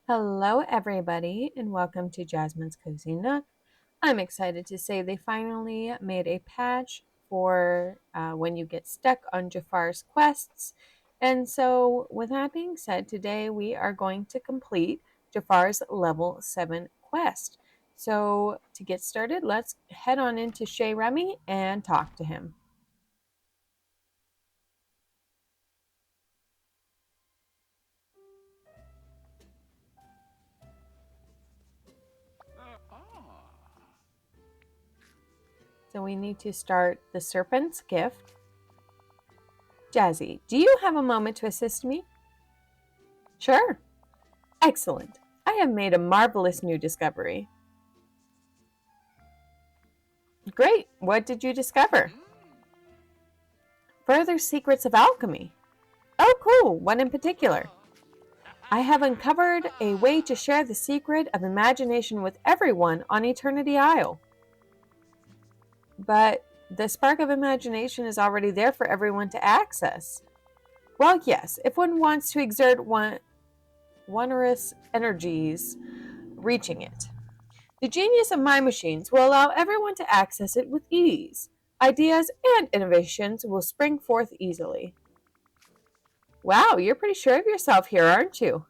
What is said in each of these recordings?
Hello, everybody, and welcome to Jasmine's Cozy Nook. I'm excited to say they finally made a patch for when you get stuck on Jafar's quests. And so, with that being said, today we are going to complete Jafar's level 7 quest. So, to get started, let's head on into Chez Remy and talk to him. So, we need to start the Serpent's gift. Jazzy, do you have a moment to assist me? Sure. Excellent. I have made a marvelous new discovery. Great. What did you discover? Further secrets of alchemy. Oh, cool. What in particular? I have uncovered a way to share the secret of imagination with everyone on Eternity Isle. But the spark of imagination is already there for everyone to access. Well, yes, if one wants to exert wondrous energies reaching it. The genius of my machines will allow everyone to access it with ease. Ideas and innovations will spring forth easily. Wow, you're pretty sure of yourself here, aren't you?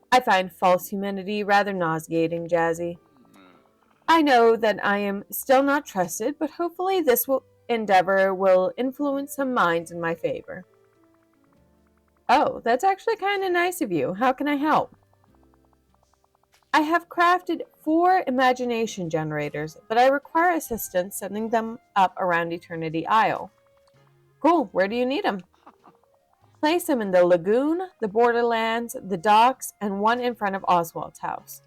I find false humility rather nauseating, Jazzy. I know that I am still not trusted, but hopefully endeavor will influence some minds in my favor. Oh, that's actually kind of nice of you. How can I help? I have crafted 4 imagination generators, but I require assistance setting them up around Eternity Isle. Cool, where do you need them? Place them in the lagoon, the borderlands, the docks, and one in front of Oswald's house.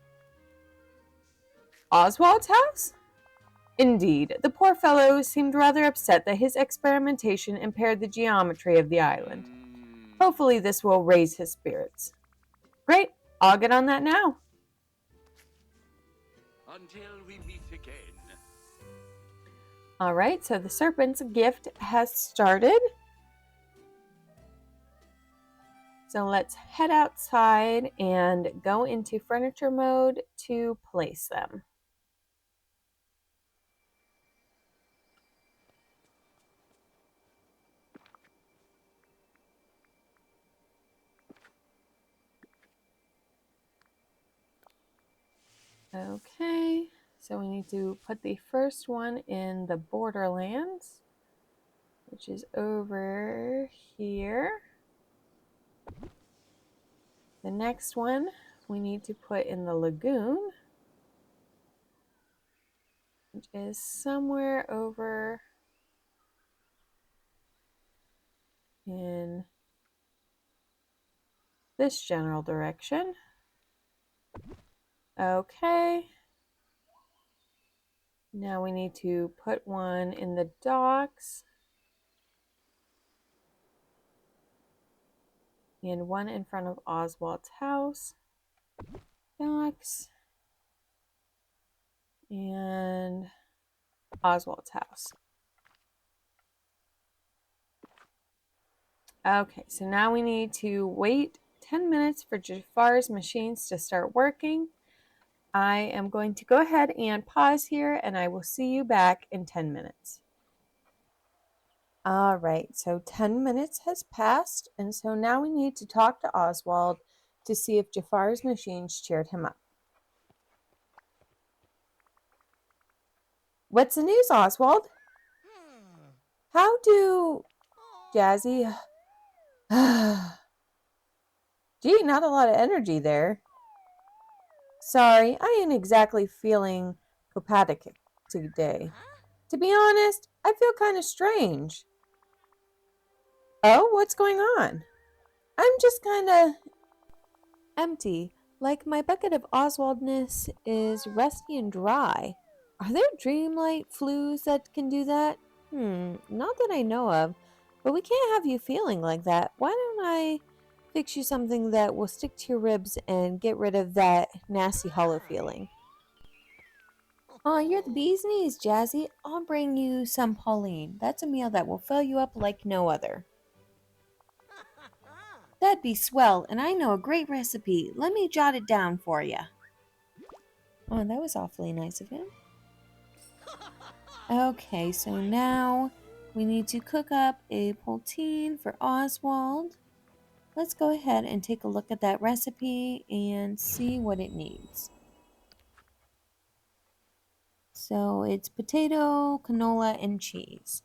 Oswald's house? Indeed, the poor fellow seemed rather upset that his experimentation impaired the geometry of the island. Hopefully this will raise his spirits. Great, I'll get on that now. Until we meet again. Alright, so the Serpent's gift has started. So let's head outside and go into furniture mode to place them. Okay, so we need to put the first one in the borderlands, which is over here. The next one we need to put in the lagoon, which is somewhere over in this general direction. Okay. Now we need to put one in the docks and one in front of Oswald's house. Docks and Oswald's house. Okay, so now we need to wait 10 minutes for Jafar's machines to start working. I am going to go ahead and pause here and I will see you back in 10 minutes. All right, so 10 minutes has passed, and so now we need to talk to Oswald to see if Jafar's machines cheered him up. What's the news, Oswald? How do... Jazzy... Gee, not a lot of energy there. Sorry, I ain't exactly feeling copatic today. To be honest, I feel kind of strange. Oh, what's going on? I'm just kind of empty, like my bucket of Oswaldness is rusty and dry. Are there dreamlight flus that can do that? Not that I know of, but we can't have you feeling like that. Why don't I fix you something that will stick to your ribs and get rid of that nasty hollow feeling? Oh, you're the bee's knees, Jazzy. I'll bring you some Pauline. That's a meal that will fill you up like no other. That'd be swell, and I know a great recipe. Let me jot it down for you. Oh, that was awfully nice of him. Okay, so now we need to cook up a poutine for Oswald. Let's go ahead and take a look at that recipe and see what it needs. So it's potato, canola, and cheese.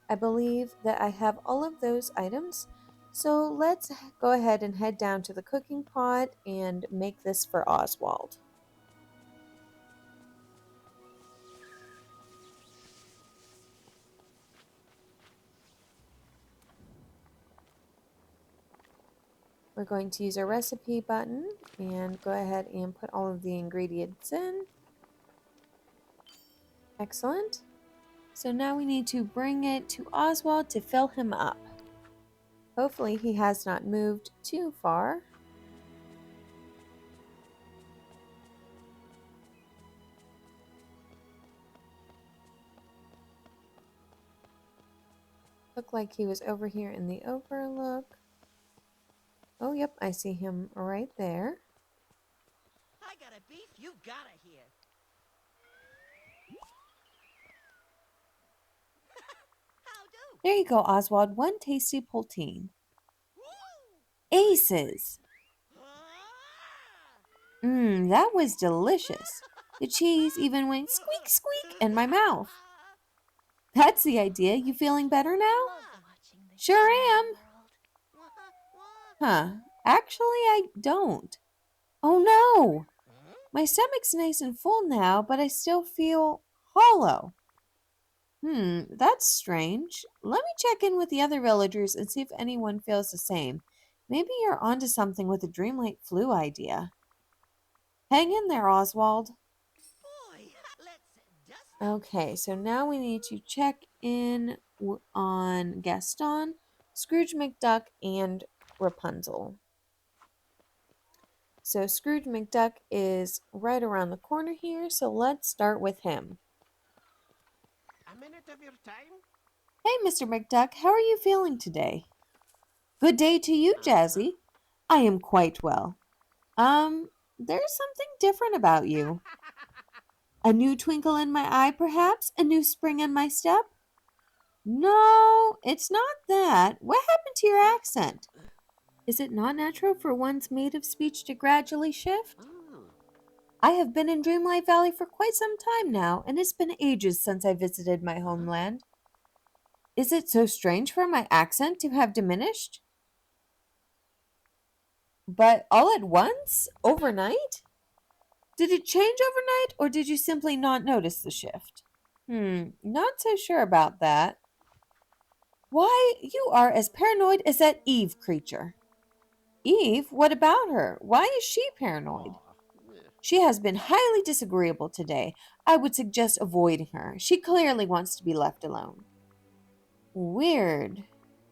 I believe that I have all of those items. So let's go ahead and head down to the cooking pot and make this for Oswald. We're going to use our recipe button and go ahead and put all of the ingredients in. Excellent. So now we need to bring it to Oswald to fill him up. Hopefully he has not moved too far. Looked like he was over here in the overlook. Oh, yep, I see him right there. I got a beef you gotta hear. How do? There you go, Oswald. One tasty poutine. Aces! That was delicious. The cheese even went squeak squeak in my mouth. That's the idea. You feeling better now? Sure am. Huh. Actually, I don't. Oh no! My stomach's nice and full now, but I still feel hollow. That's strange. Let me check in with the other villagers and see if anyone feels the same. Maybe you're onto something with the Dreamlight flu idea. Hang in there, Oswald. Boy, let's dust. Okay, so now we need to check in on Gaston, Scrooge McDuck, and Rapunzel. So Scrooge McDuck is right around the corner here, so let's start with him. A minute of your time? Hey, Mr. McDuck, how are you feeling today? Good day to you, Jazzy. I am quite well. There's something different about you. A new twinkle in my eye, perhaps? A new spring in my step? No, it's not that. What happened to your accent? Is it not natural for one's native speech to gradually shift? I have been in Dreamlight Valley for quite some time now, and it's been ages since I visited my homeland. Is it so strange for my accent to have diminished? But all at once? Overnight? Did it change overnight, or did you simply not notice the shift? Not so sure about that. Why, you are as paranoid as that Eve creature. Eve? What about her? Why is she paranoid? She has been highly disagreeable today. I would suggest avoiding her. She clearly wants to be left alone. Weird.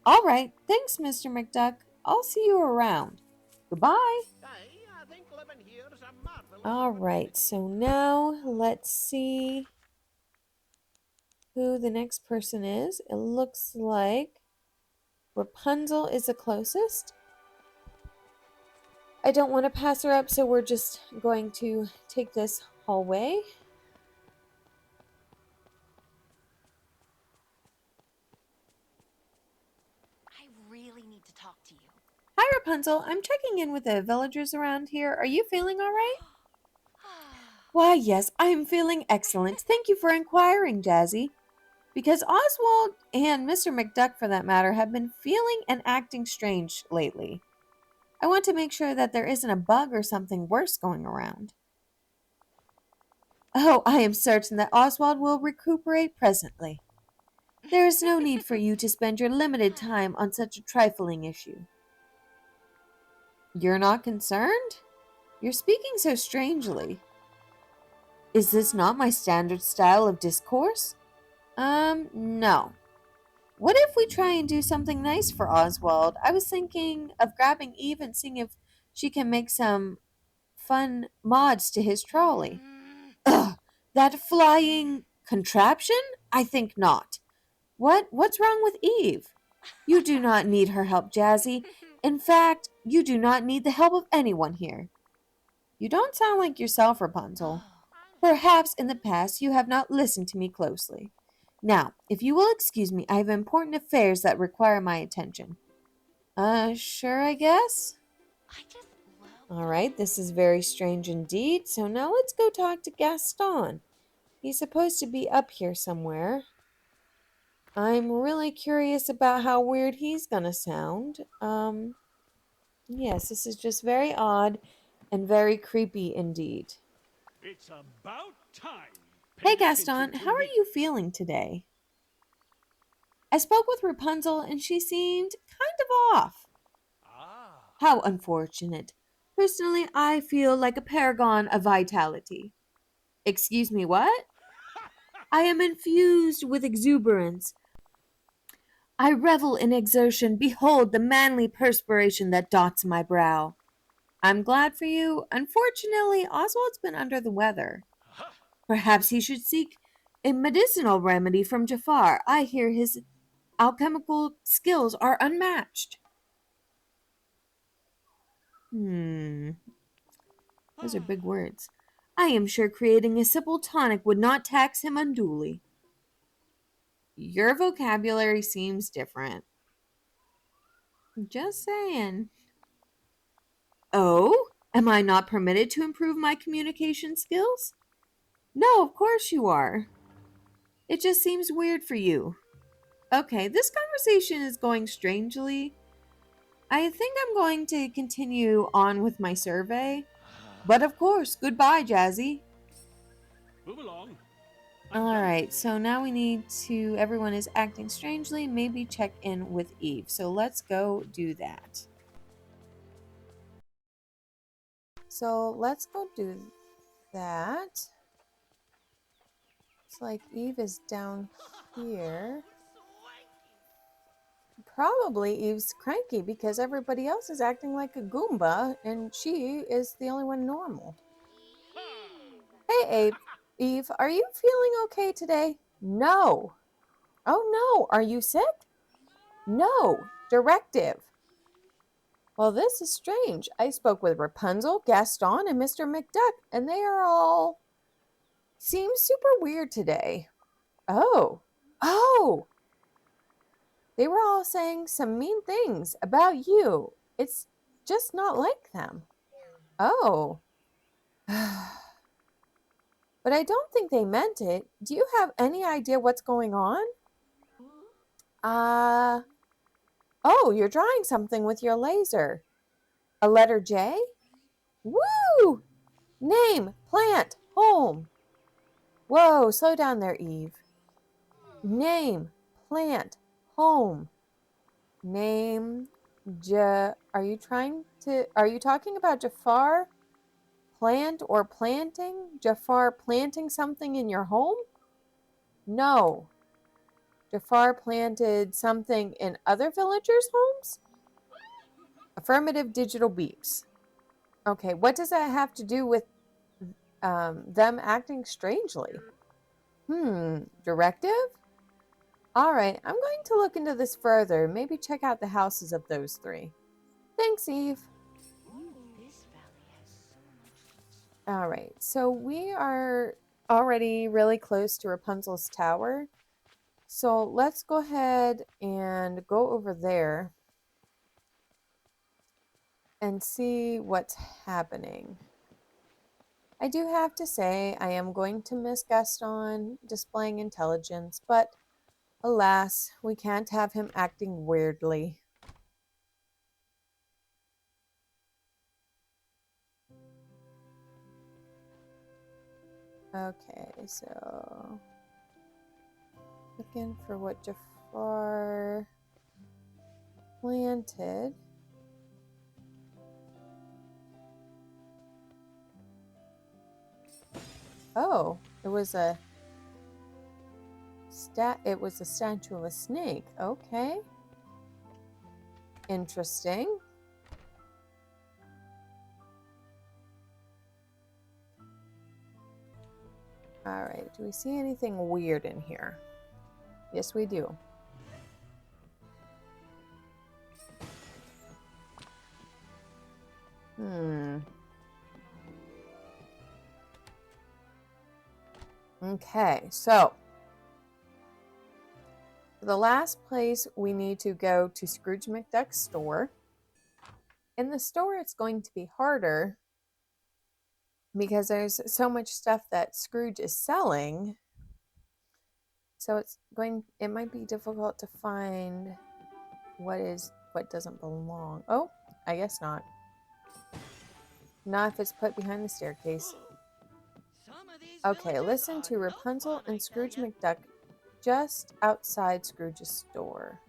All right, thanks, Mr. McDuck. I'll see you around. Goodbye. I think living here is a marvelous All right, so now let's see who the next person is. It looks like Rapunzel is the closest. I don't want to pass her up, so we're just going to take this hallway. I really need to talk to you. Hi, Rapunzel. I'm checking in with the villagers around here. Are you feeling all right? Why, yes, I am feeling excellent. Thank you for inquiring, Jazzy. Because Oswald and Mr. McDuck, for that matter, have been feeling and acting strange lately. I want to make sure that there isn't a bug or something worse going around. Oh, I am certain that Oswald will recuperate presently. There is no need for you to spend your limited time on such a trifling issue. You're not concerned? You're speaking so strangely. Is this not my standard style of discourse? No. What if we try and do something nice for Oswald? I was thinking of grabbing Eve and seeing if she can make some fun mods to his trolley. Ugh, that flying contraption? I think not. What's wrong with Eve? You do not need her help, Jazzy. In fact, you do not need the help of anyone here. You don't sound like yourself, Rapunzel. Perhaps in the past you have not listened to me closely. Now, if you will excuse me, I have important affairs that require my attention. Sure, I guess? I just love. Alright, this is very strange indeed, so now let's go talk to Gaston. He's supposed to be up here somewhere. I'm really curious about how weird he's gonna sound. Yes, this is just very odd and very creepy indeed. It's about time. Hey Paid Gaston, attention how to are me. you feeling today? I spoke with Rapunzel and she seemed kind of off. Ah. How unfortunate. Personally, I feel like a paragon of vitality. Excuse me, what? I am infused with exuberance. I revel in exertion. Behold the manly perspiration that dots my brow. I'm glad for you. Unfortunately, Oswald's been under the weather. Perhaps he should seek a medicinal remedy from Jafar. I hear his alchemical skills are unmatched. Those are big words. I am sure creating a simple tonic would not tax him unduly. Your vocabulary seems different. Just saying. Oh, am I not permitted to improve my communication skills? No, of course you are. It just seems weird for you. Okay, this conversation is going strangely. I think I'm going to continue on with my survey. But of course, goodbye, Jazzy. Move along. Alright, so now we need to. Everyone is acting strangely. Maybe check in with Eve. So let's go do that. So let's go do that. It's like Eve is down here. Probably Eve's cranky because everybody else is acting like a Goomba and she is the only one normal. Hey, Eve, are you feeling okay today? No. Oh no, are you sick? No. Directive. Well, this is strange. I spoke with Rapunzel, Gaston, and Mr. McDuck, and they are all seem super weird today. Oh. Oh. They were all saying some mean things about you. It's just not like them. Oh. But I don't think they meant it. Do you have any idea what's going on? Oh, you're drawing something with your laser. A letter J? Woo! Name, plant, home. Whoa, slow down there, Eve. Name, plant, home. Name, are you talking about Jafar? Plant or planting? Jafar planting something in your home? No. Jafar planted something in other villagers' homes? Affirmative digital beeps. Okay, what does that have to do with them acting strangely? Directive? All right, I'm going to look into this further. Maybe check out the houses of those three. Thanks, Eve. This valley has so much. All right, so we are already really close to Rapunzel's tower. So let's go ahead and go over there and see what's happening. I do have to say I am going to miss Gaston displaying intelligence, but alas, we can't have him acting weirdly. Okay, so looking for what Jafar planted. Oh, it was a statue of a snake. Okay. Interesting. All right, do we see anything weird in here? Yes, we do. Okay, so the last place we need to go to Scrooge McDuck's store. In the store, it's going to be harder because there's so much stuff that Scrooge is selling. So it might be difficult to find what doesn't belong. Oh, I guess not. Not if it's put behind the staircase. Some of these Okay, villagers listen are to no Rapunzel fun, I and tell Scrooge ya. McDuck just outside Scrooge's store.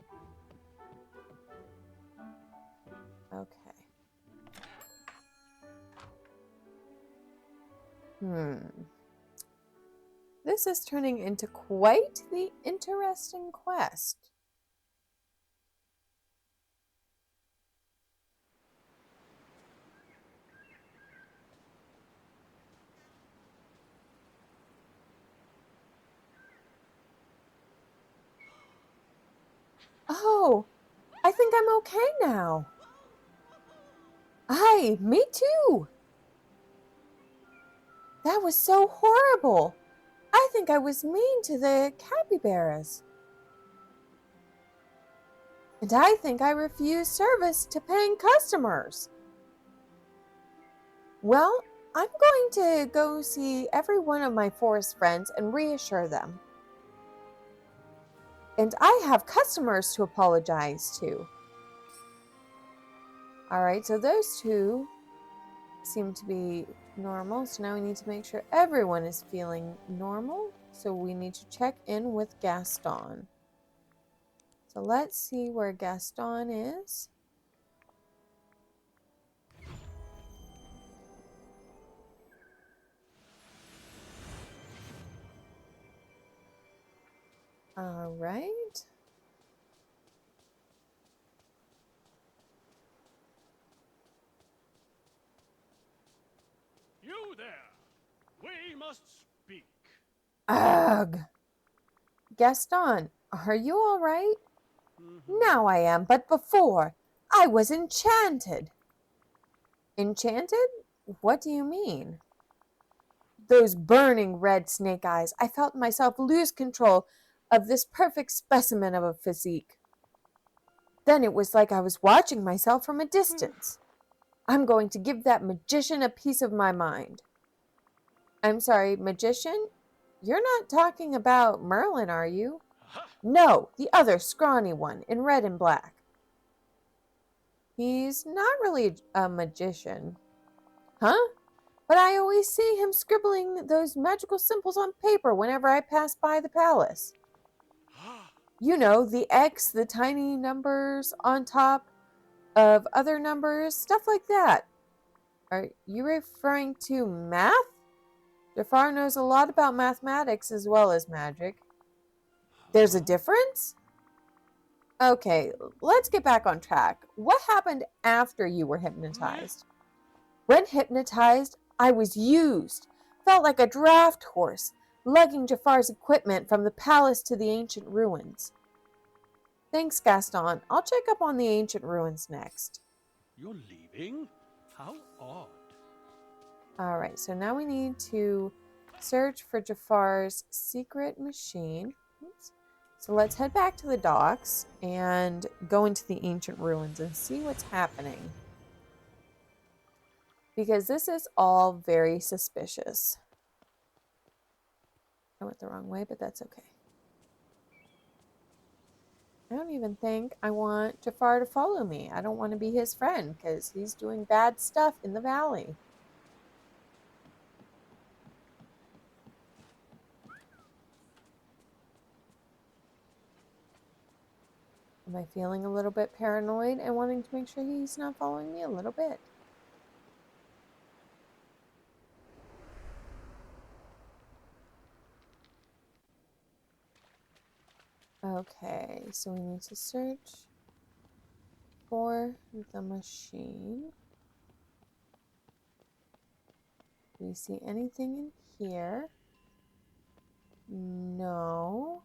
Okay. This is turning into quite the interesting quest. Oh, I think I'm okay now. Hi, me too. That was so horrible. I think I was mean to the capybaras. And I think I refused service to paying customers. Well, I'm going to go see every one of my forest friends and reassure them. And I have customers to apologize to. All right, so those two seem to be normal. So now we need to make sure everyone is feeling normal. So we need to check in with Gaston. So let's see where Gaston is. All right. You there! We must speak. Ugh. Gaston, are you all right? Mm-hmm. Now I am, but before, I was enchanted. Enchanted? What do you mean? Those burning red snake eyes. I felt myself lose control of this perfect specimen of a physique. Then it was like I was watching myself from a distance. I'm going to give that magician a piece of my mind. I'm sorry, magician? You're not talking about Merlin, are you? Aha! No, the other scrawny one in red and black. He's not really a magician. Huh? But I always see him scribbling those magical symbols on paper whenever I pass by the palace. You know, the X, the tiny numbers on top of other numbers, stuff like that. Are you referring to math? Jafar knows a lot about mathematics as well as magic. There's a difference? Okay, let's get back on track. What happened after you were hypnotized? When hypnotized, I was used. Felt like a draft horse, lugging Jafar's equipment from the palace to the ancient ruins. Thanks, Gaston. I'll check up on the ancient ruins next. You're leaving? How odd. Alright, so now we need to search for Jafar's secret machine. Oops. So let's head back to the docks and go into the ancient ruins and see what's happening. Because this is all very suspicious. I went the wrong way, but that's okay. I don't even think I want Jafar to follow me. I don't want to be his friend because he's doing bad stuff in the valley. Am I feeling a little bit paranoid and wanting to make sure he's not following me a little bit? Okay, so we need to search for the machine. Do we see anything in here? No.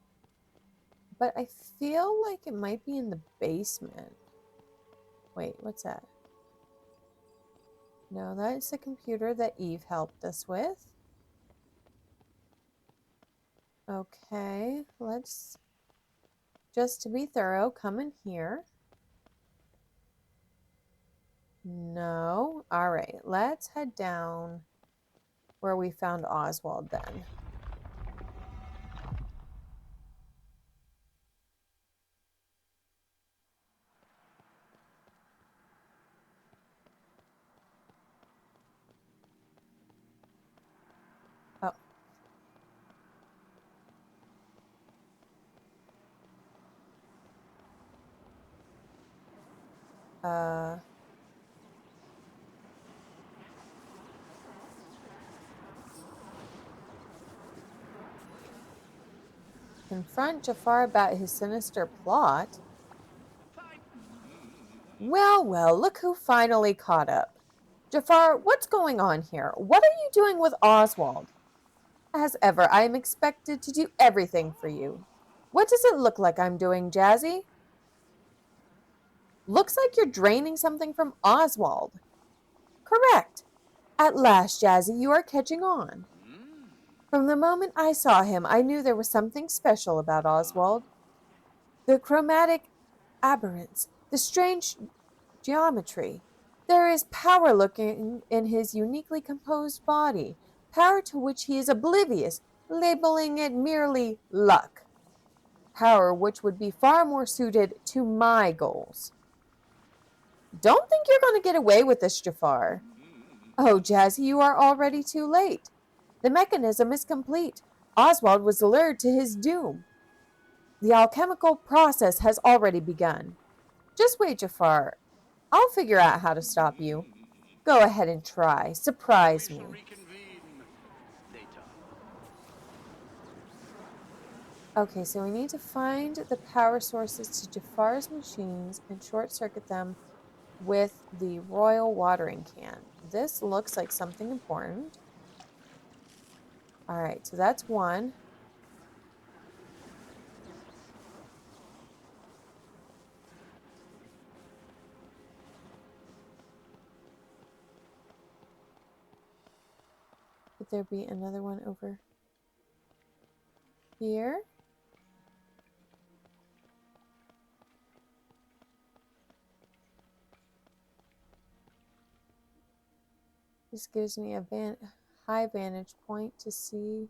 But I feel like it might be in the basement. Wait, what's that? No, that's the computer that Eve helped us with. Okay, let's, just to be thorough, come in here. No. All right, let's head down where we found Oswald then. Oh. Confront Jafar about his sinister plot? Well, well, look who finally caught up. Jafar, what's going on here? What are you doing with Oswald? As ever, I am expected to do everything for you. What does it look like I'm doing, Jazzy? Looks like you're draining something from Oswald. Correct. At last, Jazzy, you are catching on. From the moment I saw him, I knew there was something special about Oswald. The chromatic aberrance, the strange geometry. There is power lurking in his uniquely composed body, power to which he is oblivious, labeling it merely luck. Power which would be far more suited to my goals. Don't think you're going to get away with this, Jafar. Oh, Jazzy, you are already too late. The mechanism is complete. Oswald was lured to his doom. The alchemical process has already begun. Just wait, Jafar. I'll figure out how to stop you. Go ahead and try. Surprise me. Okay, so we need to find the power sources to Jafar's machines and short-circuit them with the royal watering can. This looks like something important. All right, so that's one. Could there be another one over here? This gives me a high vantage point to see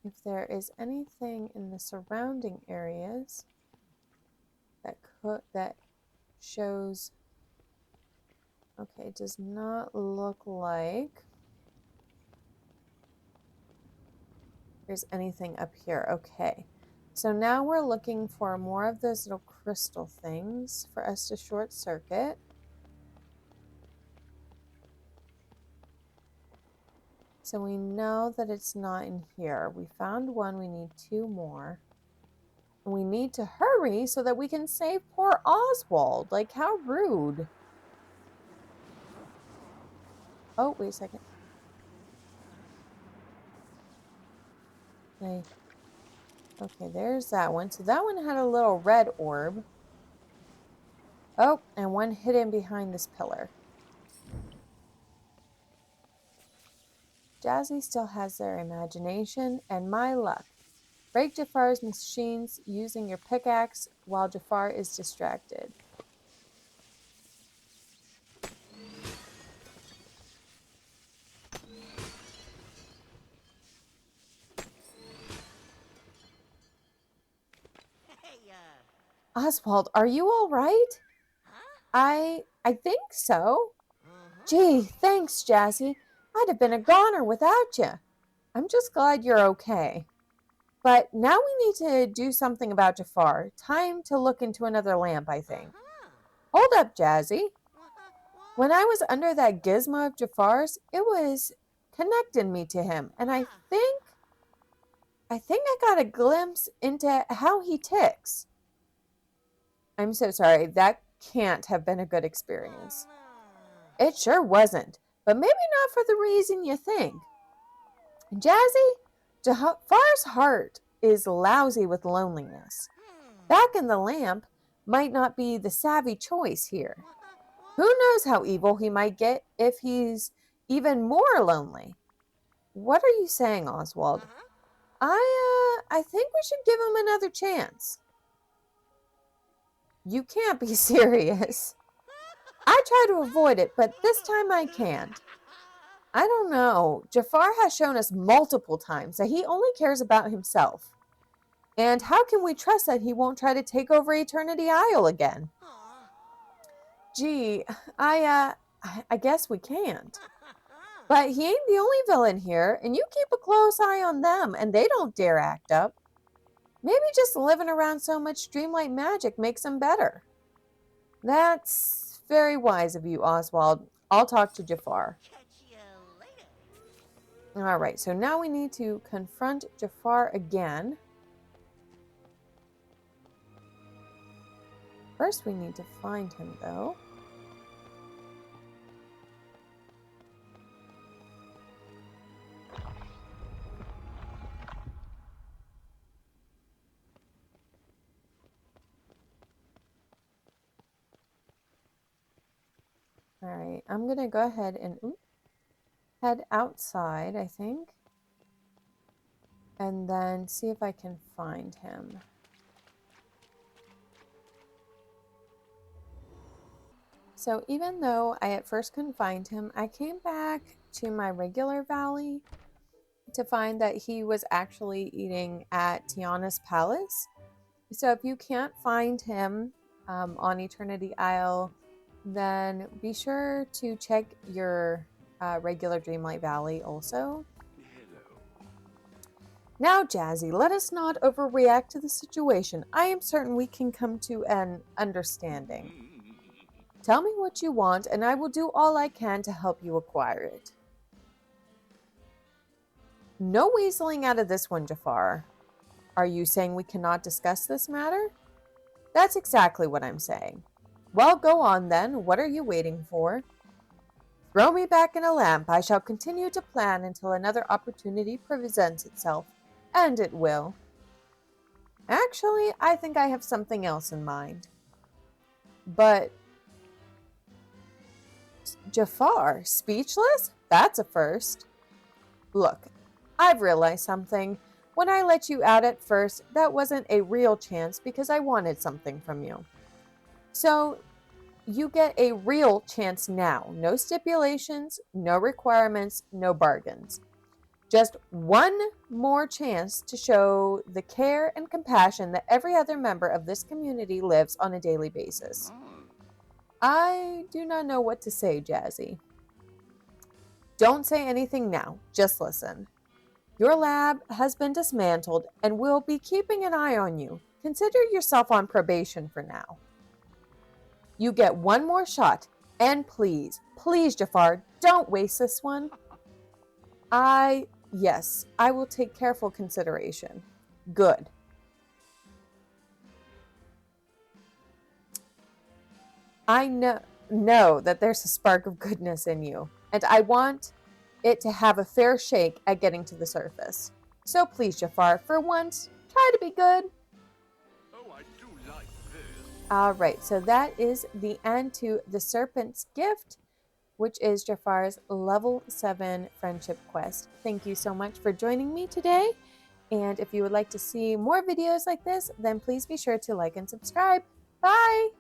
if there is anything in the surrounding areas that shows. Okay, it does not look like there's anything up here. Okay, so now we're looking for more of those little crystal things for us to short circuit. So we know that it's not in here. We found one, we need two more. And we need to hurry so that we can save poor Oswald. Like, how rude. Oh, wait a second. Okay, there's that one. So that one had a little red orb. Oh, and one hidden behind this pillar. Jazzy still has their imagination and my luck. Break Jafar's machines using your pickaxe while Jafar is distracted. Hey, Oswald, are you all right? huh? I think so. Gee, thanks, Jazzy. I'd have been a goner without you. I'm just glad you're okay. But now we need to do something about Jafar. Time to look into another lamp, I think. Hold up, Jazzy. When I was under that gizmo of Jafar's, it was connecting me to him. And I think I got a glimpse into how he ticks. I'm so sorry. That can't have been a good experience. It sure wasn't. But maybe not for the reason you think. Jazzy, Jafar's heart is lousy with loneliness. Back in the lamp might not be the savvy choice here. Who knows how evil he might get if he's even more lonely? What are you saying, Oswald? I think we should give him another chance. You can't be serious. I try to avoid it, but this time I can't. I don't know. Jafar has shown us multiple times that he only cares about himself. And how can we trust that he won't try to take over Eternity Isle again? Gee, I guess we can't. But he ain't the only villain here, and you keep a close eye on them, and they don't dare act up. Maybe just living around so much dreamlight magic makes them better. That's very wise of you, Oswald. I'll talk to Jafar. Catch you later. All right, so now we need to confront Jafar again. First, we need to find him, though. All right, I'm going to go ahead and head outside, I think. And then see if I can find him. So even though I at first couldn't find him, I came back to my regular valley to find that he was actually eating at Tiana's palace. So if you can't find him on Eternity Isle, then be sure to check your regular Dreamlight Valley also. Now, Jazzy, let us not overreact to the situation. I am certain we can come to an understanding. Tell me what you want, and I will do all I can to help you acquire it. No weaseling out of this one, Jafar. Are you saying we cannot discuss this matter? That's exactly what I'm saying. Well, go on then. What are you waiting for? Throw me back in a lamp. I shall continue to plan until another opportunity presents itself. And it will. Actually, I think I have something else in mind. But Jafar, speechless? That's a first. Look, I've realized something. When I let you out at first, that wasn't a real chance because I wanted something from you. So, you get a real chance now. No stipulations, no requirements, no bargains. Just one more chance to show the care and compassion that every other member of this community lives on a daily basis. I do not know what to say, Jazzy. Don't say anything now. Just listen. Your lab has been dismantled and we'll be keeping an eye on you. Consider yourself on probation for now. You get one more shot. And please, please, Jafar, don't waste this one. Yes, I will take careful consideration. Good. I know that there's a spark of goodness in you, and I want it to have a fair shake at getting to the surface. So please, Jafar, for once, try to be good. Oh, I do like this. Alright, so that is the end to the Serpent's Gift, which is Jafar's level 7 friendship quest. Thank you so much for joining me today, and if you would like to see more videos like this, then please be sure to like and subscribe. Bye!